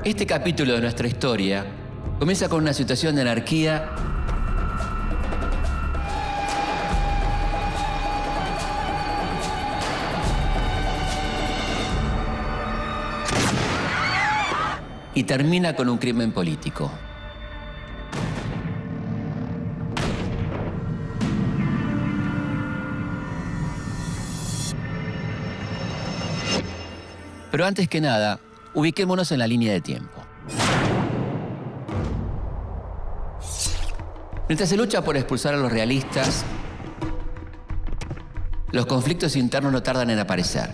Este capítulo de nuestra historia comienza con una situación de anarquía y termina con un crimen político. Pero antes que nada, ubiquémonos en la línea de tiempo. Mientras se lucha por expulsar a los realistas, los conflictos internos no tardan en aparecer.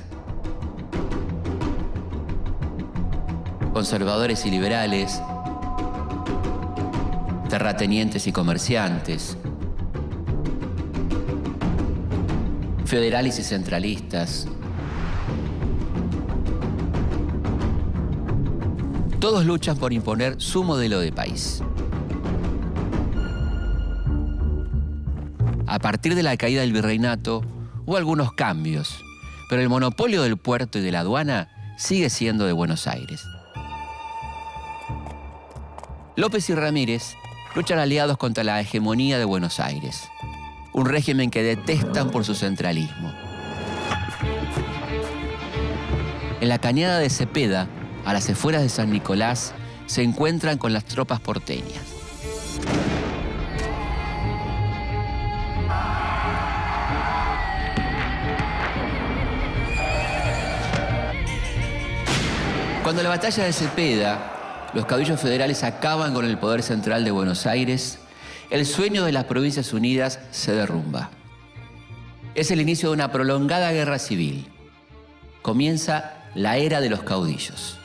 Conservadores y liberales, terratenientes y comerciantes, federales y centralistas. Todos luchan por imponer su modelo de país. A partir de la caída del virreinato, hubo algunos cambios, pero el monopolio del puerto y de la aduana sigue siendo de Buenos Aires. López y Ramírez luchan aliados contra la hegemonía de Buenos Aires, un régimen que detestan por su centralismo. En la cañada de Cepeda, a las afueras de San Nicolás, se encuentran con las tropas porteñas. Cuando la batalla de Cepeda, los caudillos federales acaban con el poder central de Buenos Aires, el sueño de las Provincias Unidas se derrumba. Es el inicio de una prolongada guerra civil. Comienza la era de los caudillos.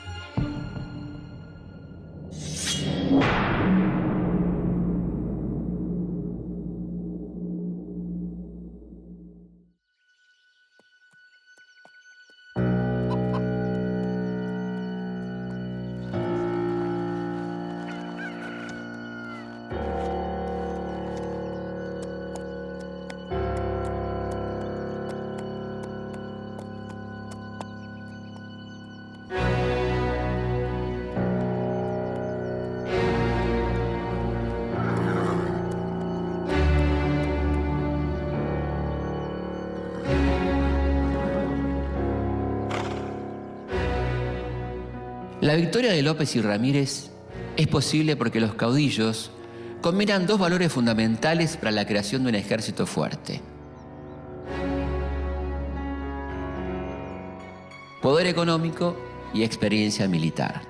La victoria de López y Ramírez es posible porque los caudillos combinan dos valores fundamentales para la creación de un ejército fuerte: poder económico y experiencia militar.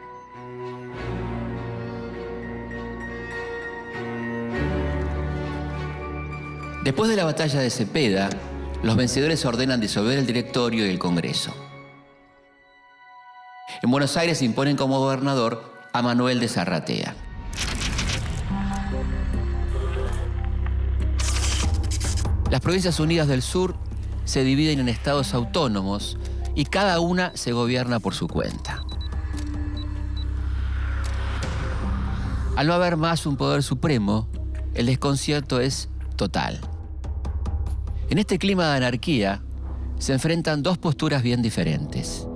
Después de la batalla de Cepeda, los vencedores ordenan disolver el directorio y el Congreso. En Buenos Aires se imponen como gobernador a Manuel de Zarratea. Las Provincias Unidas del Sur se dividen en estados autónomos y cada una se gobierna por su cuenta. Al no haber más un poder supremo, el desconcierto es total. En este clima de anarquía se enfrentan dos posturas bien diferentes: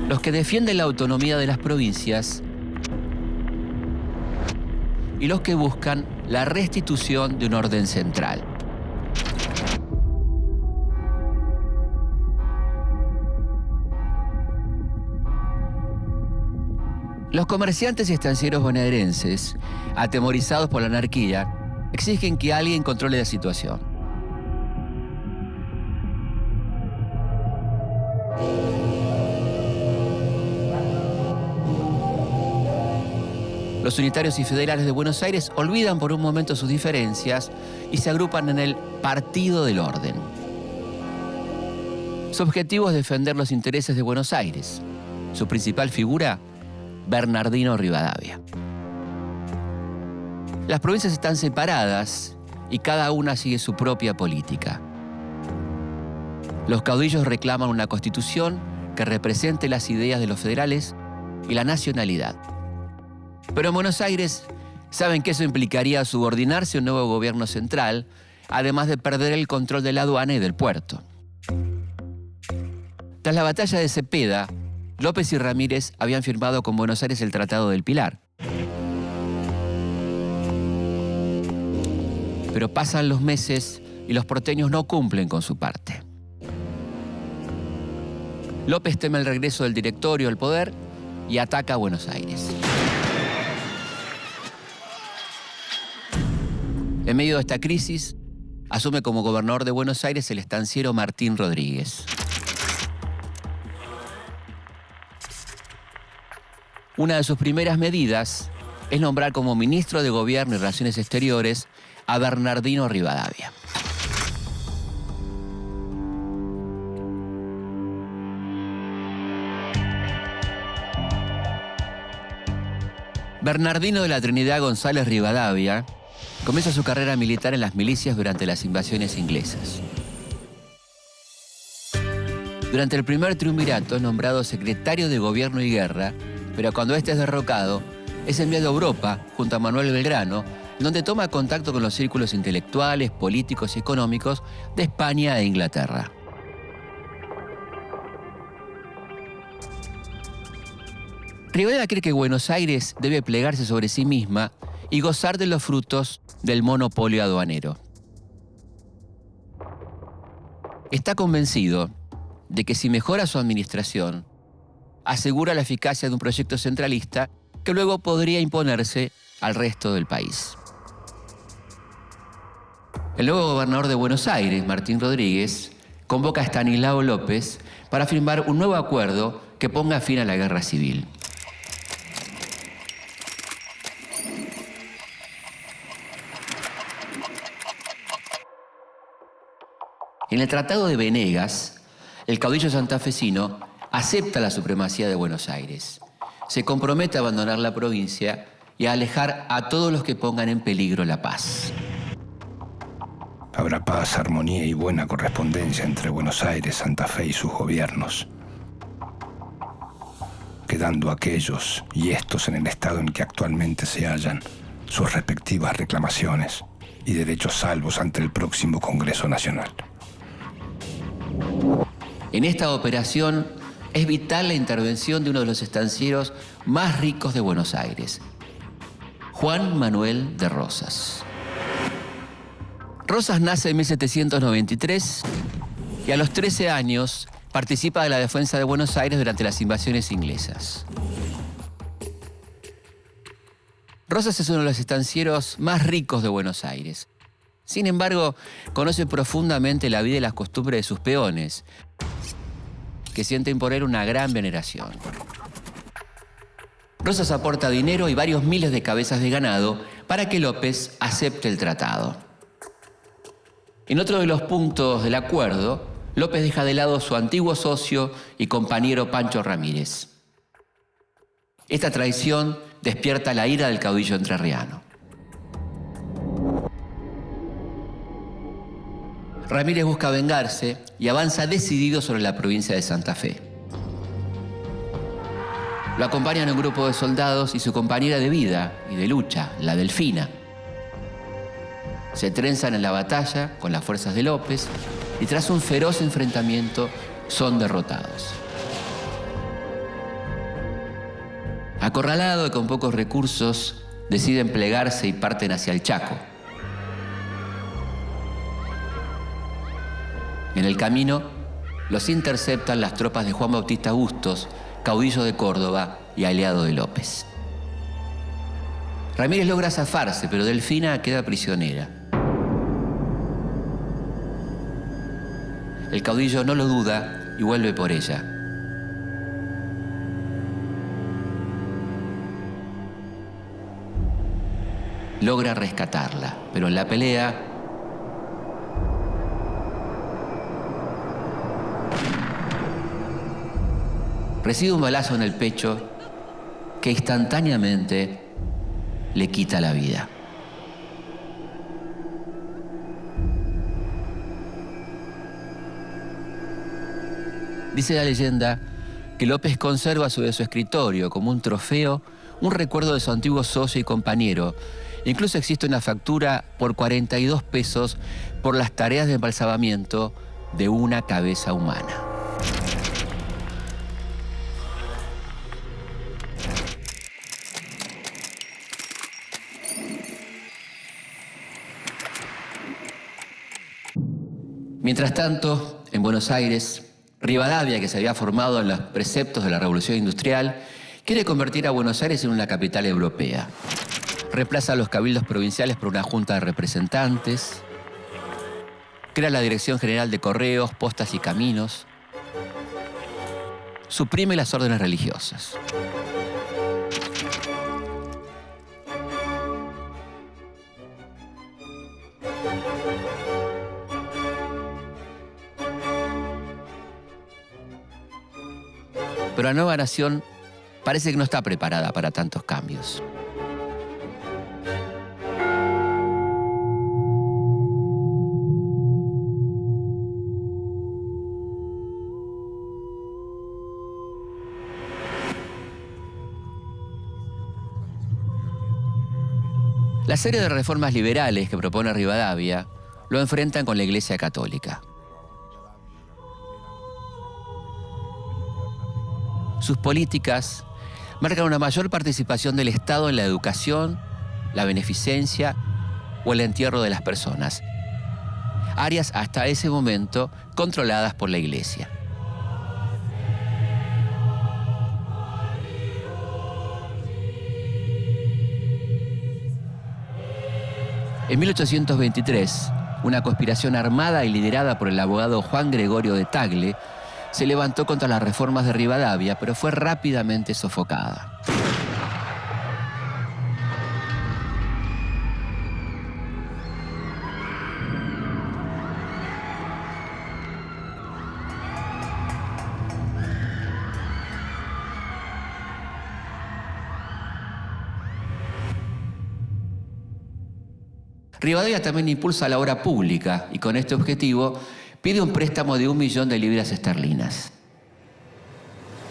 los que defienden la autonomía de las provincias y los que buscan la restitución de un orden central. Los comerciantes y estancieros bonaerenses, atemorizados por la anarquía, exigen que alguien controle la situación. Los unitarios y federales de Buenos Aires olvidan por un momento sus diferencias y se agrupan en el Partido del Orden. Su objetivo es defender los intereses de Buenos Aires. Su principal figura, Bernardino Rivadavia. Las provincias están separadas y cada una sigue su propia política. Los caudillos reclaman una constitución que represente las ideas de los federales y la nacionalidad. Pero en Buenos Aires saben que eso implicaría subordinarse a un nuevo gobierno central, además de perder el control de la aduana y del puerto. Tras la batalla de Cepeda, López y Ramírez habían firmado con Buenos Aires el Tratado del Pilar. Pero pasan los meses y los porteños no cumplen con su parte. López teme el regreso del directorio al poder y ataca a Buenos Aires. En medio de esta crisis, asume como gobernador de Buenos Aires el estanciero Martín Rodríguez. Una de sus primeras medidas es nombrar como ministro de Gobierno y Relaciones Exteriores a Bernardino Rivadavia. Bernardino de la Trinidad González Rivadavia comienza su carrera militar en las milicias durante las invasiones inglesas. Durante el primer triunvirato es nombrado secretario de Gobierno y Guerra, pero cuando este es derrocado, es enviado a Europa junto a Manuel Belgrano, donde toma contacto con los círculos intelectuales, políticos y económicos de España e Inglaterra. Rivadavia cree que Buenos Aires debe plegarse sobre sí misma y gozar de los frutos del monopolio aduanero. Está convencido de que si mejora su administración, asegura la eficacia de un proyecto centralista que luego podría imponerse al resto del país. El nuevo gobernador de Buenos Aires, Martín Rodríguez, convoca a Estanislao López para firmar un nuevo acuerdo que ponga fin a la guerra civil. En el Tratado de Venegas, el caudillo santafesino acepta la supremacía de Buenos Aires. Se compromete a abandonar la provincia y a alejar a todos los que pongan en peligro la paz. Habrá paz, armonía y buena correspondencia entre Buenos Aires, Santa Fe y sus gobiernos, quedando aquellos y estos en el estado en que actualmente se hallan sus respectivas reclamaciones y derechos salvos ante el próximo Congreso Nacional. En esta operación es vital la intervención de uno de los estancieros más ricos de Buenos Aires, Juan Manuel de Rosas. Rosas nace en 1793 y a los 13 años participa de la defensa de Buenos Aires durante las invasiones inglesas. Rosas es uno de los estancieros más ricos de Buenos Aires. Sin embargo, conoce profundamente la vida y las costumbres de sus peones, que sienten por él una gran veneración. Rosas aporta dinero y varios miles de cabezas de ganado para que López acepte el tratado. En otro de los puntos del acuerdo, López deja de lado a su antiguo socio y compañero Pancho Ramírez. Esta traición despierta la ira del caudillo entrerriano. Ramírez busca vengarse y avanza decidido sobre la provincia de Santa Fe. Lo acompañan un grupo de soldados y su compañera de vida y de lucha, la Delfina. Se trenzan en la batalla con las fuerzas de López y tras un feroz enfrentamiento son derrotados. Acorralado y con pocos recursos, deciden plegarse y parten hacia el Chaco. En el camino, los interceptan las tropas de Juan Bautista Bustos, caudillo de Córdoba y aliado de López. Ramírez logra zafarse, pero Delfina queda prisionera. El caudillo no lo duda y vuelve por ella. Logra rescatarla, pero en la pelea recibe un balazo en el pecho que instantáneamente le quita la vida. Dice la leyenda que López conserva sobre su escritorio como un trofeo un recuerdo de su antiguo socio y compañero. Incluso existe una factura por 42 pesos por las tareas de embalsamamiento de una cabeza humana. Mientras tanto, en Buenos Aires, Rivadavia, que se había formado en los preceptos de la Revolución Industrial, quiere convertir a Buenos Aires en una capital europea. Reemplaza a los cabildos provinciales por una junta de representantes, crea la Dirección General de Correos, Postas y Caminos, suprime las órdenes religiosas. Pero la nueva nación parece que no está preparada para tantos cambios. La serie de reformas liberales que propone Rivadavia lo enfrentan con la Iglesia Católica. Sus políticas marcan una mayor participación del Estado en la educación, la beneficencia o el entierro de las personas, áreas hasta ese momento controladas por la Iglesia. En 1823, una conspiración armada y liderada por el abogado Juan Gregorio de Tagle se levantó contra las reformas de Rivadavia, pero fue rápidamente sofocada. Rivadavia también impulsa la obra pública y con este objetivo pide un préstamo de 1 millón de libras esterlinas.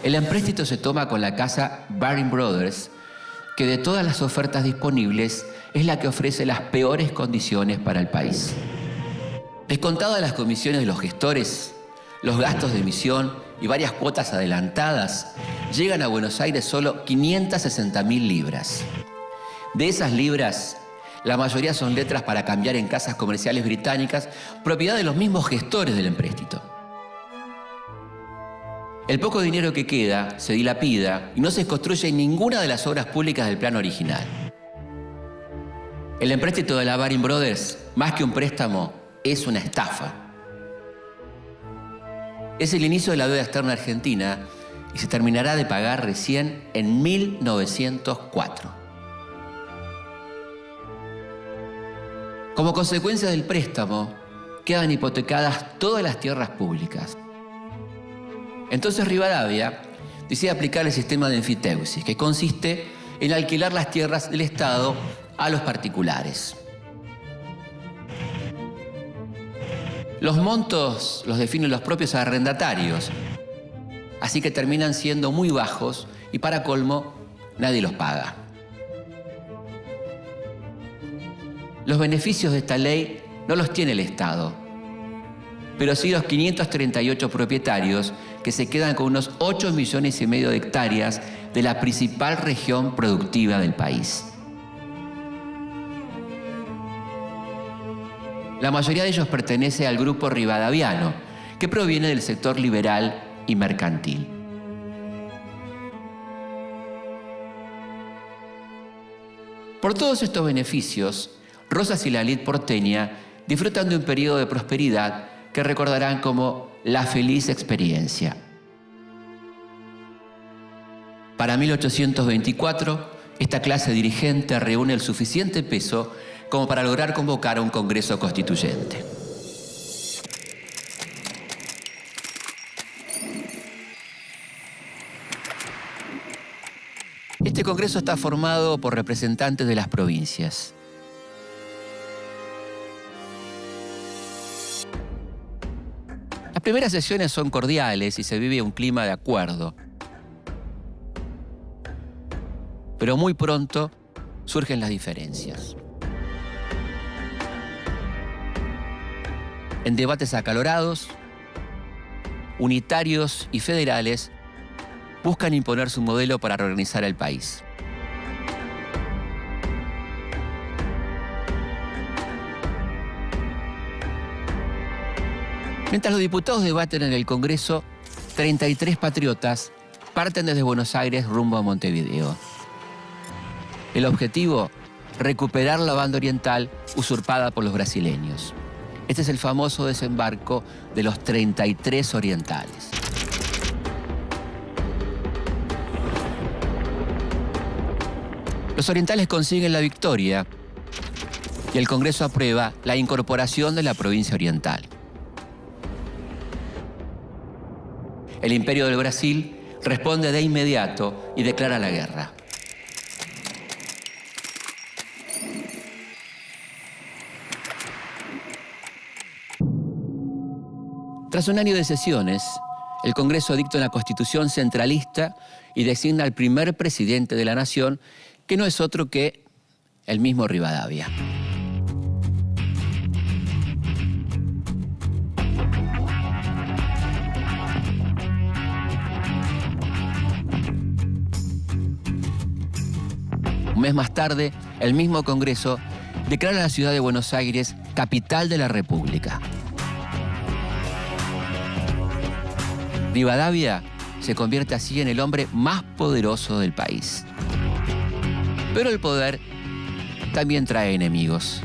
El empréstito se toma con la casa Baring Brothers, que de todas las ofertas disponibles es la que ofrece las peores condiciones para el país. Descontadas las comisiones de los gestores, los gastos de emisión y varias cuotas adelantadas, llegan a Buenos Aires solo 560.000 libras. De esas libras, la mayoría son letras para cambiar en casas comerciales británicas, propiedad de los mismos gestores del empréstito. El poco dinero que queda se dilapida y no se construye ninguna de las obras públicas del plan original. El empréstito de la Baring Brothers, más que un préstamo, es una estafa. Es el inicio de la deuda externa argentina y se terminará de pagar recién en 1904. Como consecuencia del préstamo, quedan hipotecadas todas las tierras públicas. Entonces Rivadavia decide aplicar el sistema de enfiteusis, que consiste en alquilar las tierras del Estado a los particulares. Los montos los definen los propios arrendatarios, así que terminan siendo muy bajos y para colmo nadie los paga. Los beneficios de esta ley no los tiene el Estado, pero sí los 538 propietarios que se quedan con unos 8,5 millones de hectáreas de la principal región productiva del país. La mayoría de ellos pertenece al grupo rivadaviano, que proviene del sector liberal y mercantil. Por todos estos beneficios, Rosas y la élite porteña disfrutan de un periodo de prosperidad que recordarán como la feliz experiencia. Para 1824, esta clase dirigente reúne el suficiente peso como para lograr convocar a un Congreso Constituyente. Este Congreso está formado por representantes de las provincias. Las primeras sesiones son cordiales y se vive un clima de acuerdo. Pero muy pronto surgen las diferencias. En debates acalorados, unitarios y federales buscan imponer su modelo para reorganizar el país. Mientras los diputados debaten en el Congreso, 33 patriotas parten desde Buenos Aires rumbo a Montevideo. El objetivo, recuperar la banda oriental usurpada por los brasileños. Este es el famoso desembarco de los 33 orientales. Los orientales consiguen la victoria y el Congreso aprueba la incorporación de la provincia oriental. El Imperio del Brasil responde de inmediato y declara la guerra. Tras un año de sesiones, el Congreso dicta una constitución centralista y designa al primer presidente de la nación, que no es otro que el mismo Rivadavia. Un mes más tarde, el mismo Congreso declara la ciudad de Buenos Aires capital de la República. Rivadavia se convierte así en el hombre más poderoso del país. Pero el poder también trae enemigos.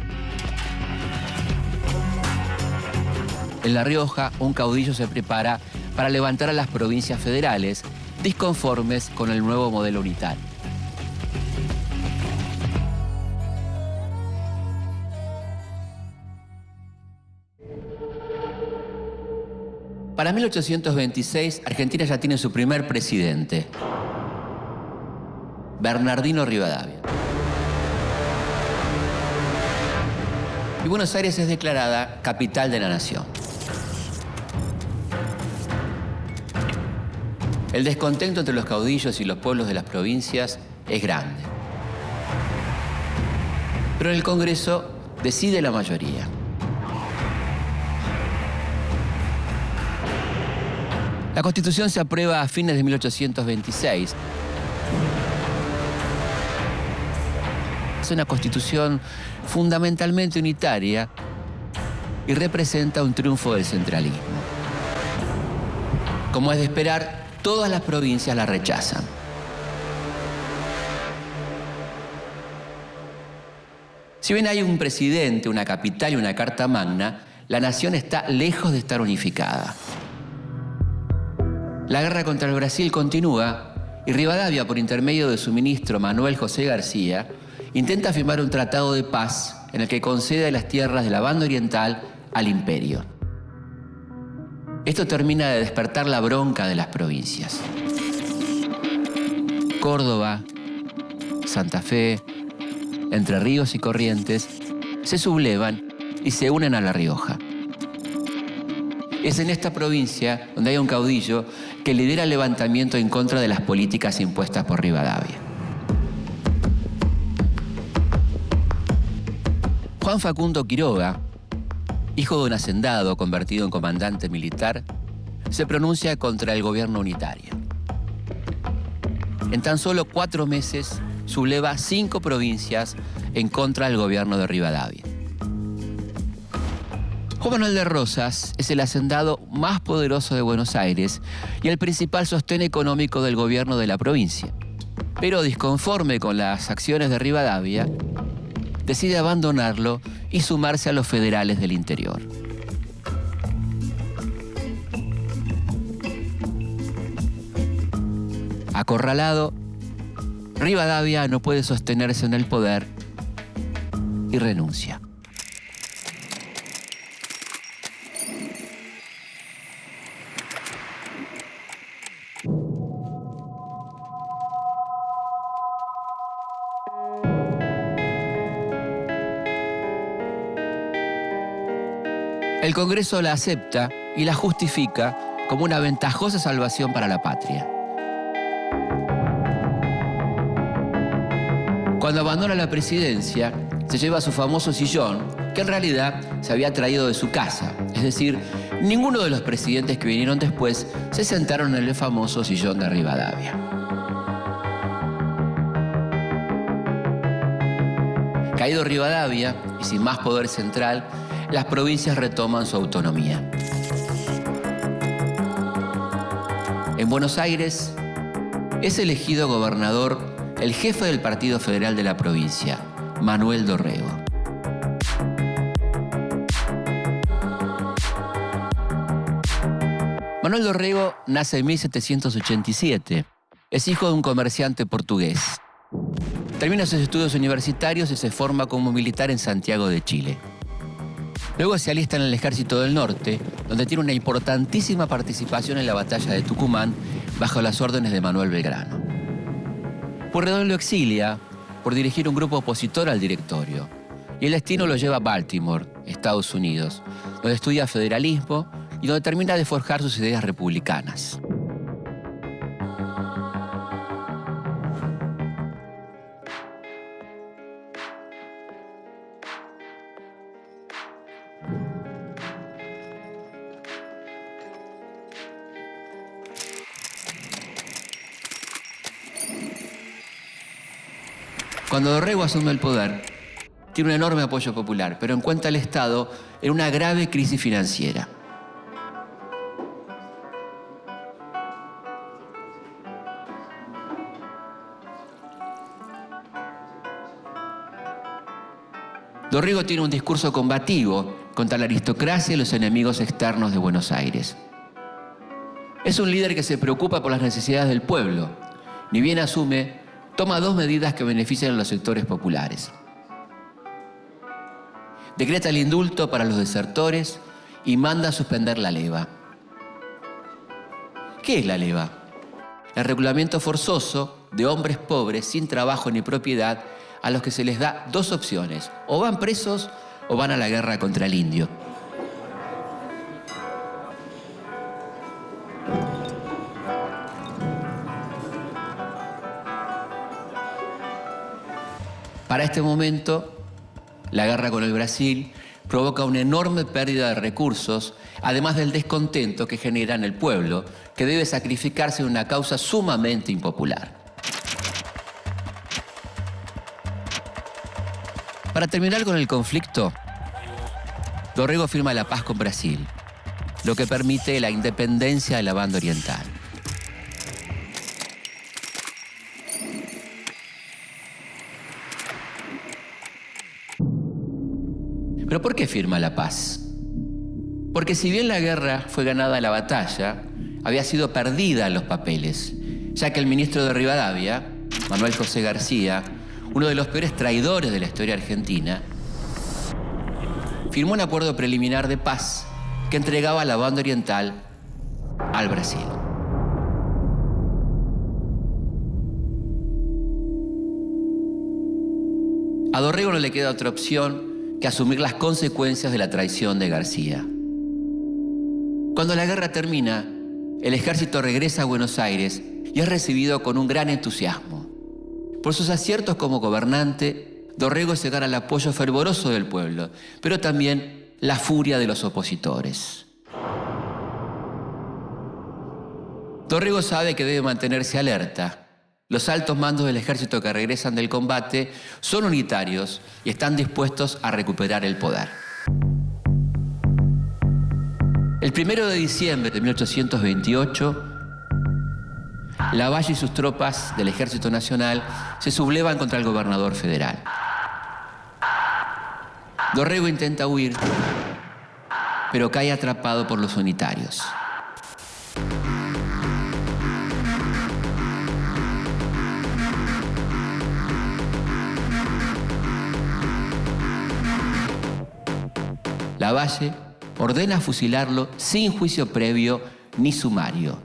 En La Rioja, un caudillo se prepara para levantar a las provincias federales, disconformes con el nuevo modelo unitario. Para 1826, Argentina ya tiene su primer presidente, Bernardino Rivadavia. Y Buenos Aires es declarada capital de la nación. El descontento entre los caudillos y los pueblos de las provincias es grande. Pero en el Congreso decide la mayoría. La Constitución se aprueba a fines de 1826. Es una Constitución fundamentalmente unitaria y representa un triunfo del centralismo. Como es de esperar, todas las provincias la rechazan. Si bien hay un presidente, una capital y una carta magna, la nación está lejos de estar unificada. La guerra contra el Brasil continúa y Rivadavia, por intermedio de su ministro Manuel José García, intenta firmar un tratado de paz en el que concede las tierras de la banda oriental al imperio. Esto termina de despertar la bronca de las provincias. Córdoba, Santa Fe, Entre Ríos y Corrientes se sublevan y se unen a La Rioja. Es en esta provincia donde hay un caudillo que lidera el levantamiento en contra de las políticas impuestas por Rivadavia. Juan Facundo Quiroga, hijo de un hacendado convertido en comandante militar, se pronuncia contra el gobierno unitario. En tan solo 4 meses subleva 5 provincias en contra del gobierno de Rivadavia. Juan Manuel de Rosas es el hacendado más poderoso de Buenos Aires y el principal sostén económico del gobierno de la provincia. Pero disconforme con las acciones de Rivadavia, decide abandonarlo y sumarse a los federales del interior. Acorralado, Rivadavia no puede sostenerse en el poder y renuncia. El Congreso la acepta y la justifica como una ventajosa salvación para la patria. Cuando abandona la presidencia, se lleva su famoso sillón, que en realidad se había traído de su casa. Es decir, ninguno de los presidentes que vinieron después se sentaron en el famoso sillón de Rivadavia. Caído Rivadavia, y sin más poder central, las provincias retoman su autonomía. En Buenos Aires es elegido gobernador el jefe del Partido Federal de la provincia, Manuel Dorrego. Manuel Dorrego nace en 1787. Es hijo de un comerciante portugués. Termina sus estudios universitarios y se forma como militar en Santiago de Chile. Luego se alista en el Ejército del Norte, donde tiene una importantísima participación en la batalla de Tucumán bajo las órdenes de Manuel Belgrano. Pueyrredón lo exilia por dirigir un grupo opositor al directorio y el destino lo lleva a Baltimore, Estados Unidos, donde estudia federalismo y donde termina de forjar sus ideas republicanas. Cuando Dorrego asume el poder, tiene un enorme apoyo popular, pero encuentra al Estado en una grave crisis financiera. Dorrego tiene un discurso combativo contra la aristocracia y los enemigos externos de Buenos Aires. Es un líder que se preocupa por las necesidades del pueblo. Ni bien asume, toma 2 medidas que benefician a los sectores populares. Decreta el indulto para los desertores y manda a suspender la leva. ¿Qué es la leva? El reclutamiento forzoso de hombres pobres sin trabajo ni propiedad a los que se les da 2 opciones: o van presos o van a la guerra contra el indio. Para este momento, la guerra con el Brasil provoca una enorme pérdida de recursos, además del descontento que genera en el pueblo, que debe sacrificarse en una causa sumamente impopular. Para terminar con el conflicto, Dorrego firma la paz con Brasil, lo que permite la independencia de la banda oriental. ¿Pero por qué firma la paz? Porque si bien la guerra fue ganada en la batalla, había sido perdida en los papeles, ya que el ministro de Rivadavia, Manuel José García, uno de los peores traidores de la historia argentina, firmó un acuerdo preliminar de paz que entregaba la banda oriental al Brasil. A Dorrego no le queda otra opción que asumir las consecuencias de la traición de García. Cuando la guerra termina, el ejército regresa a Buenos Aires y es recibido con un gran entusiasmo. Por sus aciertos como gobernante, Dorrego se gana el apoyo fervoroso del pueblo, pero también la furia de los opositores. Dorrego sabe que debe mantenerse alerta. Los altos mandos del ejército que regresan del combate son unitarios y están dispuestos a recuperar el poder. El 1 de diciembre de 1828, Lavalle y sus tropas del Ejército Nacional se sublevan contra el gobernador federal. Dorrego intenta huir, pero cae atrapado por los unitarios. Lavalle ordena fusilarlo sin juicio previo ni sumario.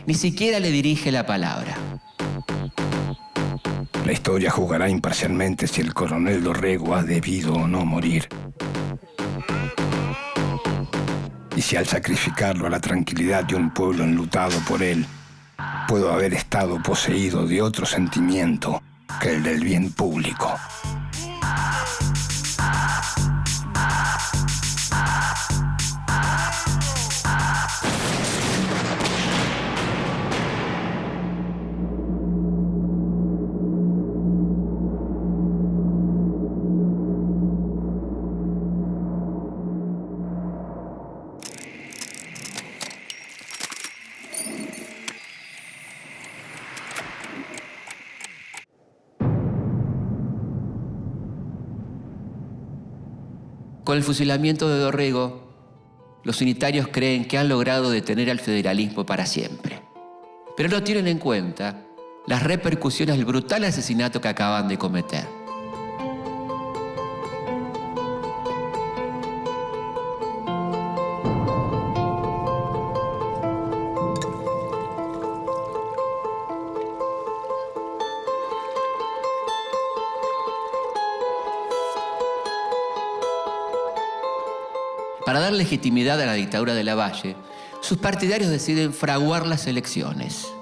Ni siquiera le dirige la palabra. La historia jugará imparcialmente si el coronel Dorrego ha debido o no morir. Y si al sacrificarlo a la tranquilidad de un pueblo enlutado por él, puedo haber estado poseído de otro sentimiento que el del bien público. Con el fusilamiento de Dorrego, los unitarios creen que han logrado detener al federalismo para siempre. Pero no tienen en cuenta las repercusiones del brutal asesinato que acaban de cometer. Para dar legitimidad a la dictadura de Lavalle, sus partidarios deciden fraguar las elecciones.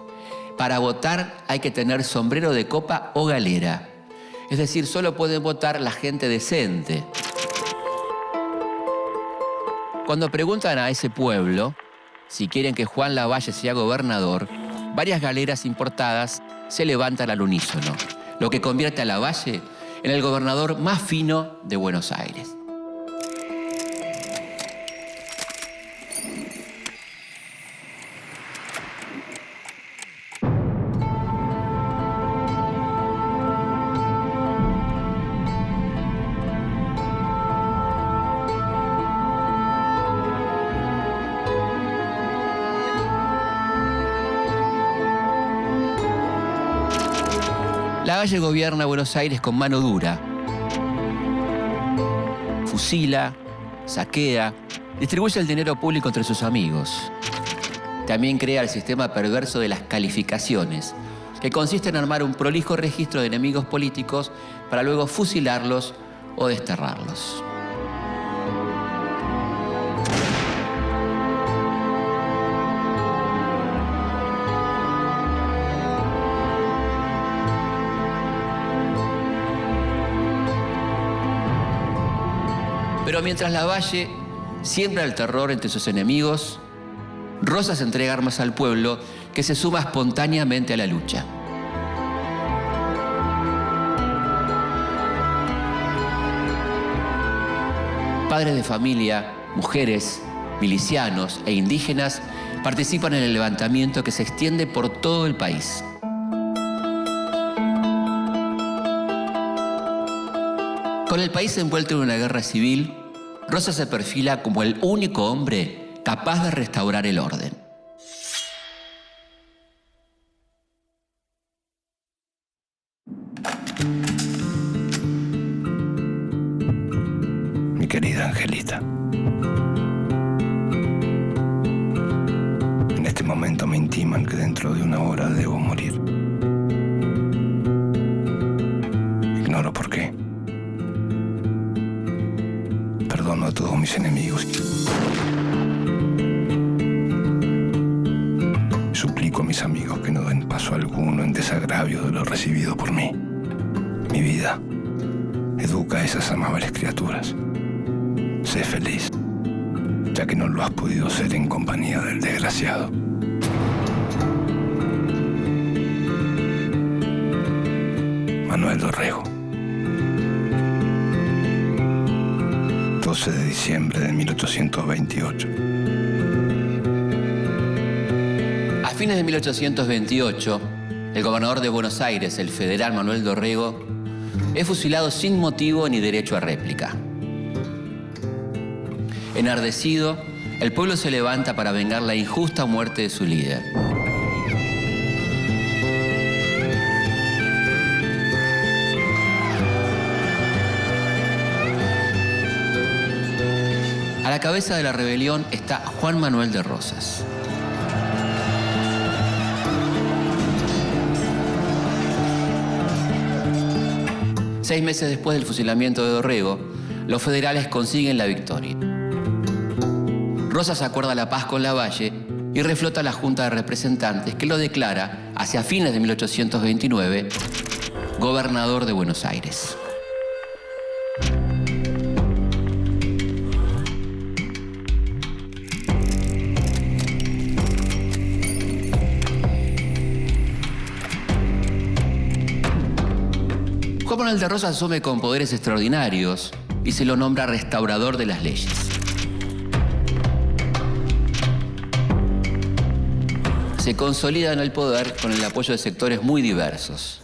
Para votar hay que tener sombrero de copa o galera. Es decir, solo pueden votar la gente decente. Cuando preguntan a ese pueblo si quieren que Juan Lavalle sea gobernador, varias galeras importadas se levantan al unísono, lo que convierte a Lavalle en el gobernador más fino de Buenos Aires. Lavalle gobierna Buenos Aires con mano dura. Fusila, saquea, distribuye el dinero público entre sus amigos. También crea el sistema perverso de las calificaciones, que consiste en armar un prolijo registro de enemigos políticos para luego fusilarlos o desterrarlos. Pero mientras Lavalle siembra el terror entre sus enemigos, Rosas entrega armas al pueblo que se suma espontáneamente a la lucha. Padres de familia, mujeres, milicianos e indígenas participan en el levantamiento que se extiende por todo el país. Con el país envuelto en una guerra civil, Rosas se perfila como el único hombre capaz de restaurar el orden. Mi querida Angelita, en este momento me intiman que dentro de una hora debo morir. Ignoro por qué. Perdono a todos mis enemigos. Suplico a mis amigos que no den paso alguno en desagravio de lo recibido por mí. Mi vida, educa a esas amables criaturas. Sé feliz, ya que no lo has podido ser en compañía del desgraciado. Manuel Dorrego. 12 de diciembre de 1828. A fines de 1828, el gobernador de Buenos Aires, el federal Manuel Dorrego, es fusilado sin motivo ni derecho a réplica. Enardecido, el pueblo se levanta para vengar la injusta muerte de su líder. A la cabeza de la rebelión está Juan Manuel de Rosas. Seis meses después del fusilamiento de Dorrego, los federales consiguen la victoria. Rosas acuerda la paz con Lavalle y reflota la Junta de Representantes, que lo declara, hacia fines de 1829, gobernador de Buenos Aires. Juan Manuel de Rosas asume con poderes extraordinarios y se lo nombra restaurador de las leyes. Se consolida en el poder con el apoyo de sectores muy diversos.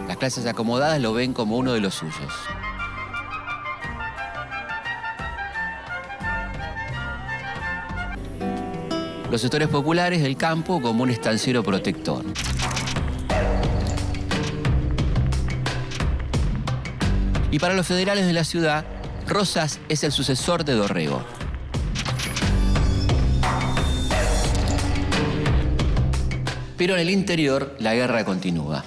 La clases acomodadas lo ven como uno de los suyos. Los sectores populares del campo como un estanciero protector. Y para los federales de la ciudad, Rosas es el sucesor de Dorrego. Pero en el interior, la guerra continúa.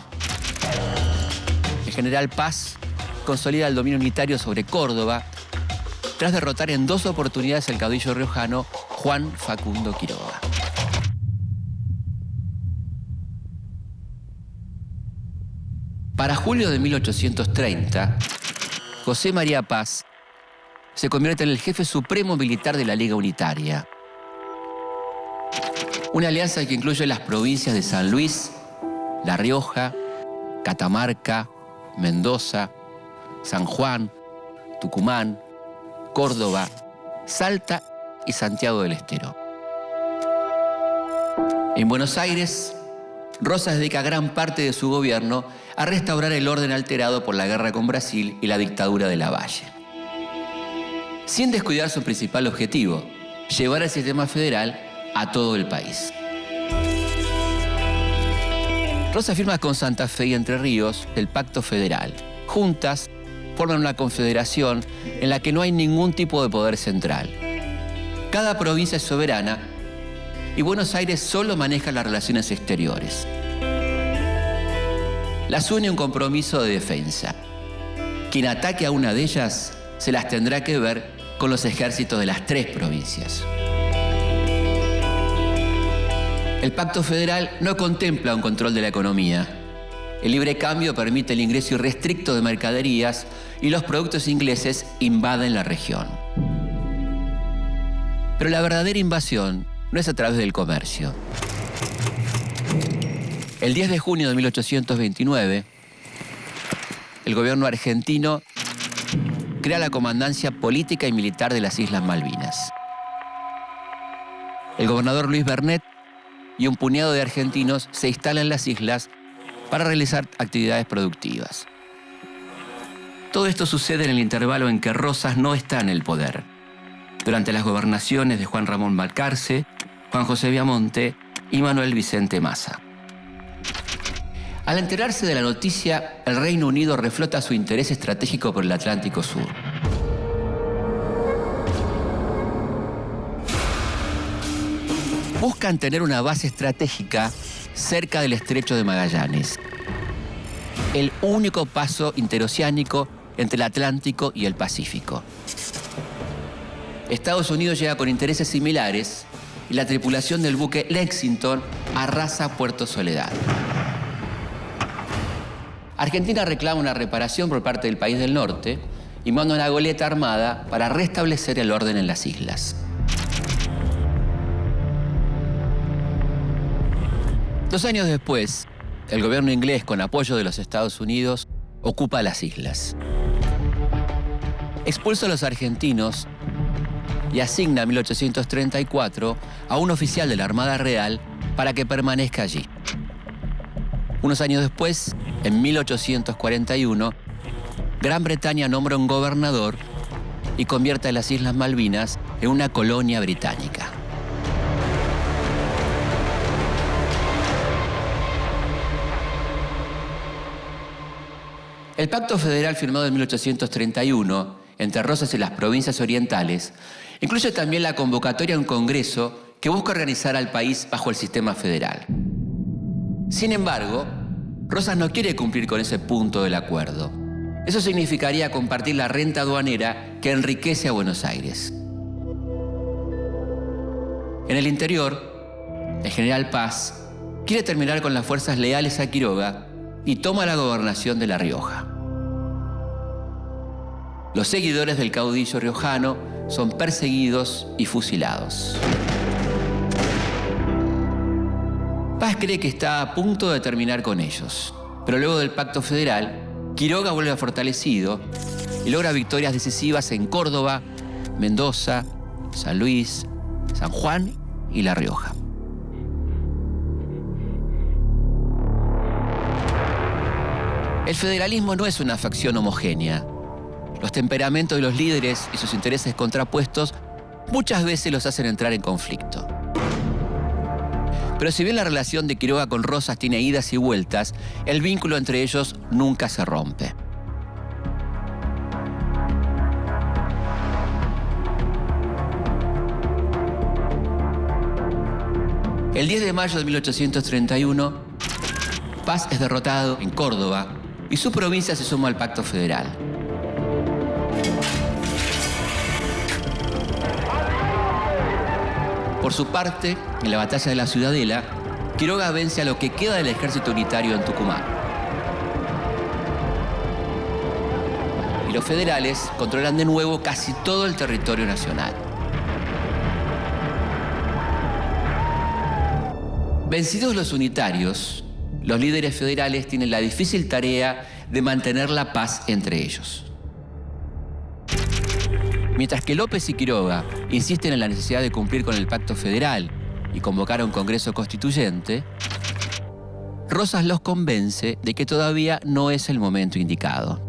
El general Paz consolida el dominio unitario sobre Córdoba tras derrotar en 2 oportunidades al caudillo riojano Juan Facundo Quiroga. Para julio de 1830, José María Paz se convierte en el jefe supremo militar de la Liga Unitaria. Una alianza que incluye las provincias de San Luis, La Rioja, Catamarca, Mendoza, San Juan, Tucumán, Córdoba, Salta y Santiago del Estero. En Buenos Aires, Rosas dedica gran parte de su gobierno a restaurar el orden alterado por la guerra con Brasil y la dictadura de Lavalle, sin descuidar su principal objetivo, llevar el sistema federal a todo el país. Rosas firma con Santa Fe y Entre Ríos el Pacto Federal. Juntas forman una confederación en la que no hay ningún tipo de poder central. Cada provincia es soberana y Buenos Aires solo maneja las relaciones exteriores. Las une un compromiso de defensa. Quien ataque a una de ellas se las tendrá que ver con los ejércitos de las 3 provincias. El Pacto Federal no contempla un control de la economía. El libre cambio permite el ingreso irrestricto de mercaderías y los productos ingleses invaden la región. Pero la verdadera invasión no es a través del comercio. El 10 de junio de 1829, el gobierno argentino crea la Comandancia Política y Militar de las Islas Malvinas. El gobernador Luis Bernet y un puñado de argentinos se instalan en las islas para realizar actividades productivas. Todo esto sucede en el intervalo en que Rosas no está en el poder, durante las gobernaciones de Juan Ramón Balcarce, Juan José Viamonte y Manuel Vicente Massa. Al enterarse de la noticia, el Reino Unido reflota su interés estratégico por el Atlántico Sur. Buscan tener una base estratégica cerca del Estrecho de Magallanes, el único paso interoceánico entre el Atlántico y el Pacífico. Estados Unidos llega con intereses similares y la tripulación del buque Lexington arrasa Puerto Soledad. Argentina reclama una reparación por parte del país del norte y manda una goleta armada para restablecer el orden en las islas. 2 años después, el gobierno inglés, con apoyo de los Estados Unidos, ocupa las islas. Expulsa a los argentinos y asigna en 1834 a un oficial de la Armada Real para que permanezca allí. Unos años después, en 1841, Gran Bretaña nombra un gobernador y convierte a las Islas Malvinas en una colonia británica. El Pacto Federal firmado en 1831 entre Rosas y las provincias orientales incluye también la convocatoria a un congreso que busca organizar al país bajo el sistema federal. Sin embargo, Rosas no quiere cumplir con ese punto del acuerdo. Eso significaría compartir la renta aduanera que enriquece a Buenos Aires. En el interior, el general Paz quiere terminar con las fuerzas leales a Quiroga y toma la gobernación de La Rioja. Los seguidores del caudillo riojano son perseguidos y fusilados. Paz cree que está a punto de terminar con ellos, pero luego del Pacto Federal, Quiroga vuelve fortalecido y logra victorias decisivas en Córdoba, Mendoza, San Luis, San Juan y La Rioja. El federalismo no es una facción homogénea. Los temperamentos de los líderes y sus intereses contrapuestos muchas veces los hacen entrar en conflicto. Pero si bien la relación de Quiroga con Rosas tiene idas y vueltas, el vínculo entre ellos nunca se rompe. El 10 de mayo de 1831, Paz es derrotado en Córdoba y su provincia se suma al Pacto Federal. Por su parte, en la batalla de la Ciudadela, Quiroga vence a lo que queda del ejército unitario en Tucumán. Y los federales controlan de nuevo casi todo el territorio nacional. Vencidos los unitarios, los líderes federales tienen la difícil tarea de mantener la paz entre ellos. Mientras que López y Quiroga insisten en la necesidad de cumplir con el Pacto Federal y convocar a un Congreso Constituyente, Rosas los convence de que todavía no es el momento indicado.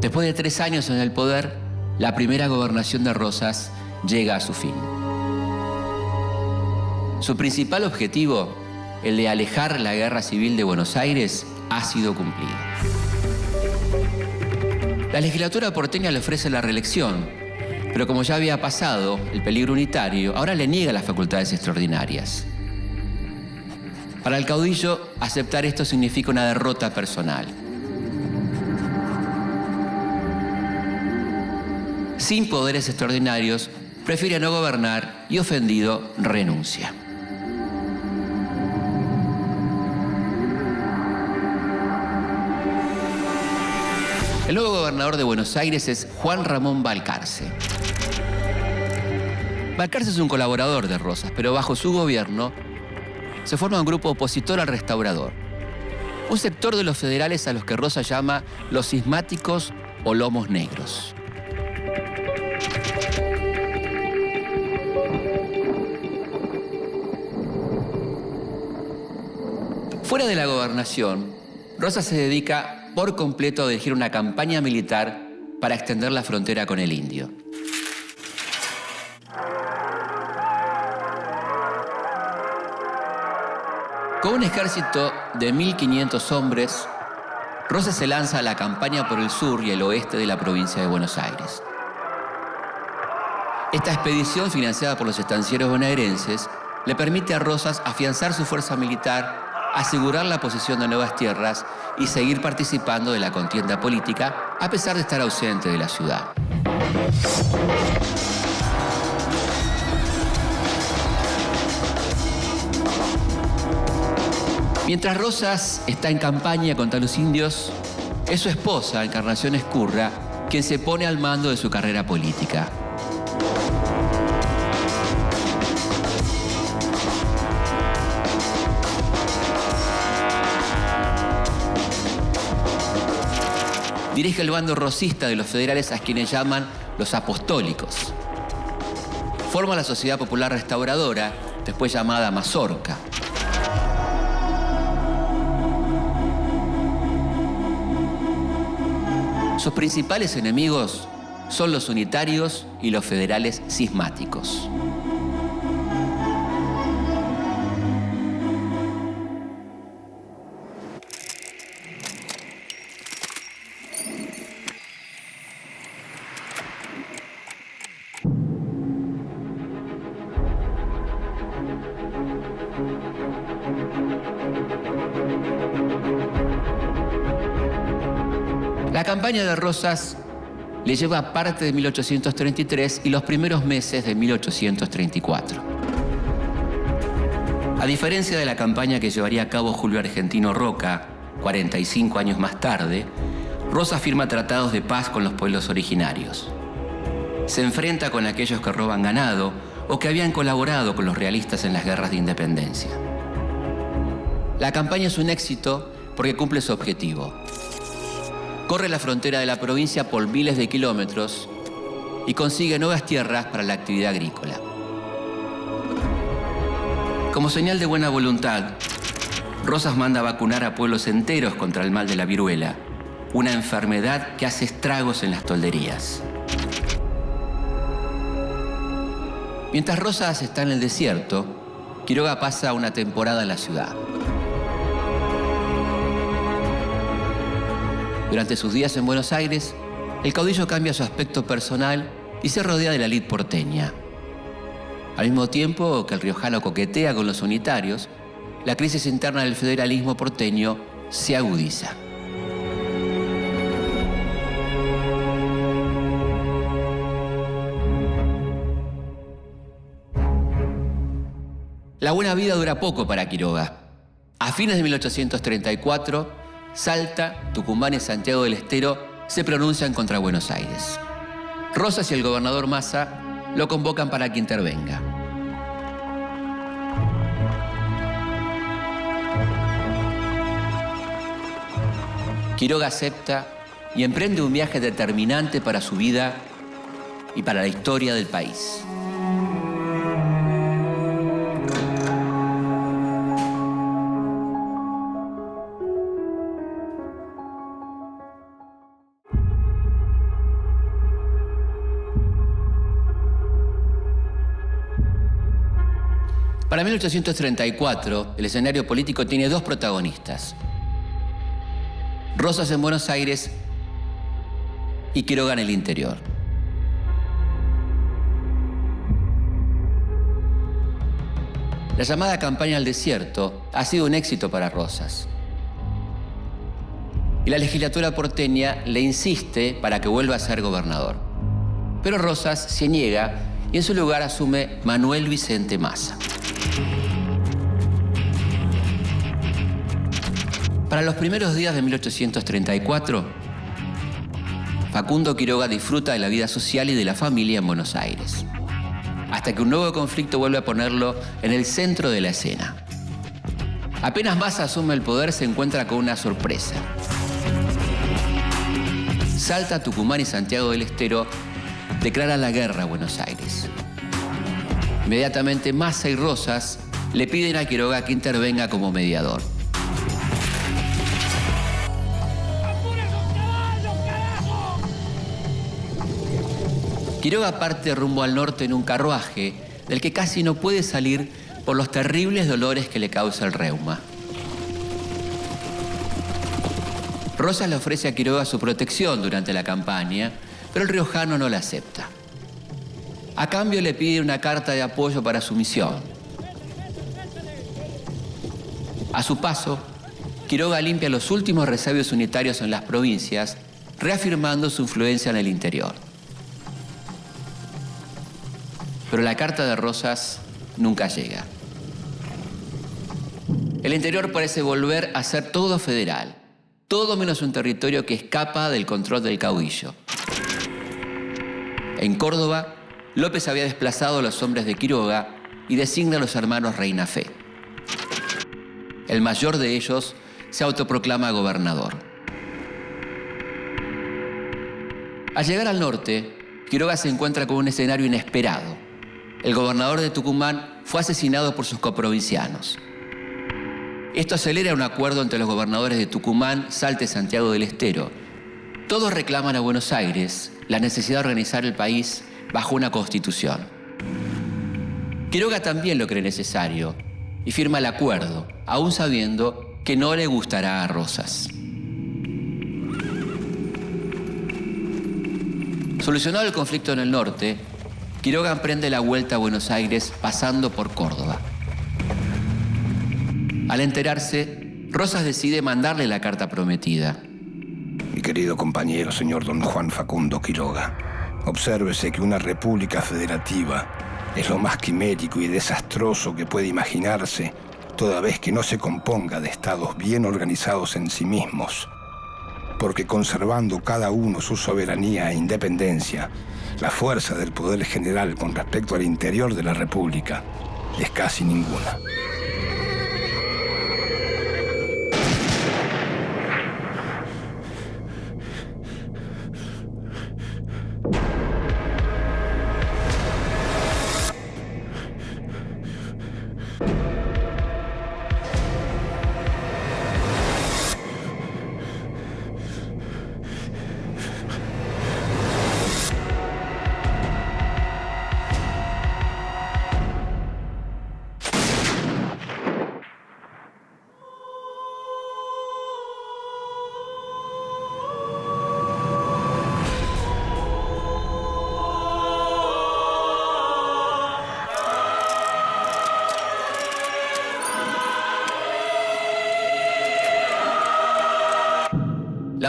Después de 3 años en el poder, la primera gobernación de Rosas llega a su fin. Su principal objetivo, el de alejar la guerra civil de Buenos Aires, ha sido cumplido. La legislatura porteña le ofrece la reelección, pero como ya había pasado el peligro unitario, ahora le niega las facultades extraordinarias. Para el caudillo, aceptar esto significa una derrota personal. Sin poderes extraordinarios, prefiere no gobernar y, ofendido, renuncia. El nuevo gobernador de Buenos Aires es Juan Ramón Balcarce. Balcarce es un colaborador de Rosas, pero bajo su gobierno se forma un grupo opositor al restaurador. Un sector de los federales a los que Rosas llama los cismáticos o lomos negros. Fuera de la gobernación, Rosas se dedica por completo a dirigir una campaña militar para extender la frontera con el indio. Con un ejército de 1.500 hombres, Rosas se lanza a la campaña por el sur y el oeste de la provincia de Buenos Aires. Esta expedición, financiada por los estancieros bonaerenses, le permite a Rosas afianzar su fuerza militar, asegurar la posesión de nuevas tierras y seguir participando de la contienda política a pesar de estar ausente de la ciudad. Mientras Rosas está en campaña contra los indios, es su esposa, Encarnación Ezcurra, quien se pone al mando de su carrera política. Dirige el bando rosista de los federales, a quienes llaman los apostólicos. Forma la Sociedad Popular Restauradora, después llamada Mazorca. Sus principales enemigos son los unitarios y los federales cismáticos. La campaña de Rosas le lleva parte de 1833 y los primeros meses de 1834. A diferencia de la campaña que llevaría a cabo Julio Argentino Roca, 45 años más tarde, Rosas firma tratados de paz con los pueblos originarios. Se enfrenta con aquellos que roban ganado o que habían colaborado con los realistas en las guerras de independencia. La campaña es un éxito porque cumple su objetivo. Corre la frontera de la provincia por miles de kilómetros y consigue nuevas tierras para la actividad agrícola. Como señal de buena voluntad, Rosas manda vacunar a pueblos enteros contra el mal de la viruela, una enfermedad que hace estragos en las tolderías. Mientras Rosas está en el desierto, Quiroga pasa una temporada en la ciudad. Durante sus días en Buenos Aires, el caudillo cambia su aspecto personal y se rodea de la élite porteña. Al mismo tiempo que el riojano coquetea con los unitarios, la crisis interna del federalismo porteño se agudiza. La buena vida dura poco para Quiroga. A fines de 1834, Salta, Tucumán y Santiago del Estero se pronuncian contra Buenos Aires. Rosas y el gobernador Massa lo convocan para que intervenga. Quiroga acepta y emprende un viaje determinante para su vida y para la historia del país. Para 1834, el escenario político tiene dos protagonistas: Rosas en Buenos Aires y Quiroga en el interior. La llamada campaña al desierto ha sido un éxito para Rosas. Y la legislatura porteña le insiste para que vuelva a ser gobernador. Pero Rosas se niega y en su lugar asume Manuel Vicente Massa. Para los primeros días de 1834, Facundo Quiroga disfruta de la vida social y de la familia en Buenos Aires, hasta que un nuevo conflicto vuelve a ponerlo en el centro de la escena. Apenas Massa asume el poder, se encuentra con una sorpresa. Salta, Tucumán y Santiago del Estero declaran la guerra a Buenos Aires. Inmediatamente Massa y Rosas le piden a Quiroga que intervenga como mediador. Quiroga parte rumbo al norte en un carruaje del que casi no puede salir por los terribles dolores que le causa el reuma. Rosas le ofrece a Quiroga su protección durante la campaña, pero el riojano no la acepta. A cambio le pide una carta de apoyo para su misión. A su paso, Quiroga limpia los últimos resabios unitarios en las provincias, reafirmando su influencia en el interior. Pero la carta de Rosas nunca llega. El interior parece volver a ser todo federal, todo menos un territorio que escapa del control del caudillo. En Córdoba, López había desplazado a los hombres de Quiroga y designa a los hermanos Reinafé. El mayor de ellos se autoproclama gobernador. Al llegar al norte, Quiroga se encuentra con un escenario inesperado. El gobernador de Tucumán fue asesinado por sus coprovincianos. Esto acelera un acuerdo entre los gobernadores de Tucumán, Salta y Santiago del Estero. Todos reclaman a Buenos Aires la necesidad de organizar el país bajo una constitución. Quiroga también lo cree necesario y firma el acuerdo, aún sabiendo que no le gustará a Rosas. Solucionado el conflicto en el norte, Quiroga emprende la vuelta a Buenos Aires pasando por Córdoba. Al enterarse, Rosas decide mandarle la carta prometida. Mi querido compañero, señor don Juan Facundo Quiroga, obsérvese que una república federativa es lo más quimérico y desastroso que puede imaginarse, toda vez que no se componga de estados bien organizados en sí mismos, porque conservando cada uno su soberanía e independencia, la fuerza del poder general con respecto al interior de la república es casi ninguna.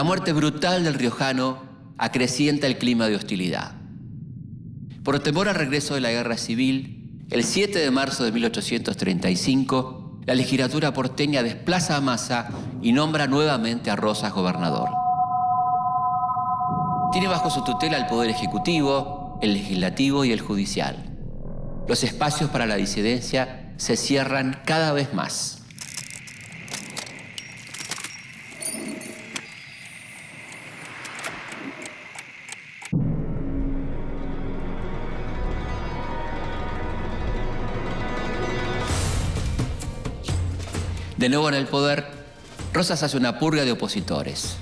La muerte brutal del riojano acrecienta el clima de hostilidad. Por temor al regreso de la guerra civil, el 7 de marzo de 1835, la legislatura porteña desplaza a Massa y nombra nuevamente a Rosas gobernador. Tiene bajo su tutela el Poder Ejecutivo, el Legislativo y el Judicial. Los espacios para la disidencia se cierran cada vez más. De nuevo en el poder, Rosas hace una purga de opositores.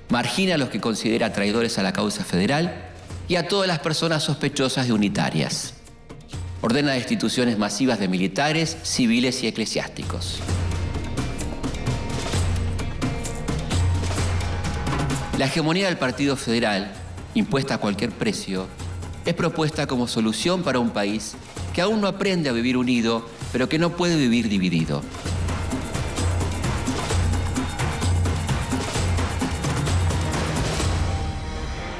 Margina a los que considera traidores a la causa federal y a todas las personas sospechosas de unitarias. Ordena destituciones masivas de militares, civiles y eclesiásticos. La hegemonía del Partido Federal, impuesta a cualquier precio, es propuesta como solución para un país que aún no aprende a vivir unido, pero que no puede vivir dividido.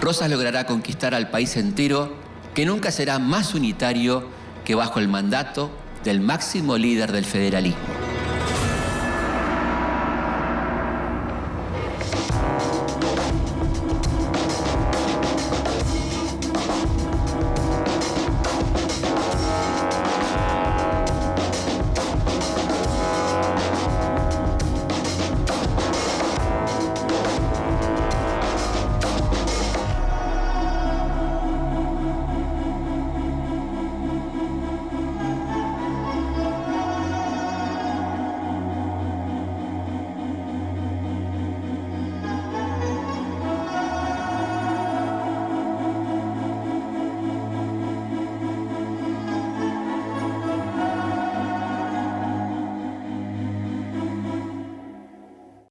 Rosas logrará conquistar al país entero, que nunca será más unitario que bajo el mandato del máximo líder del federalismo.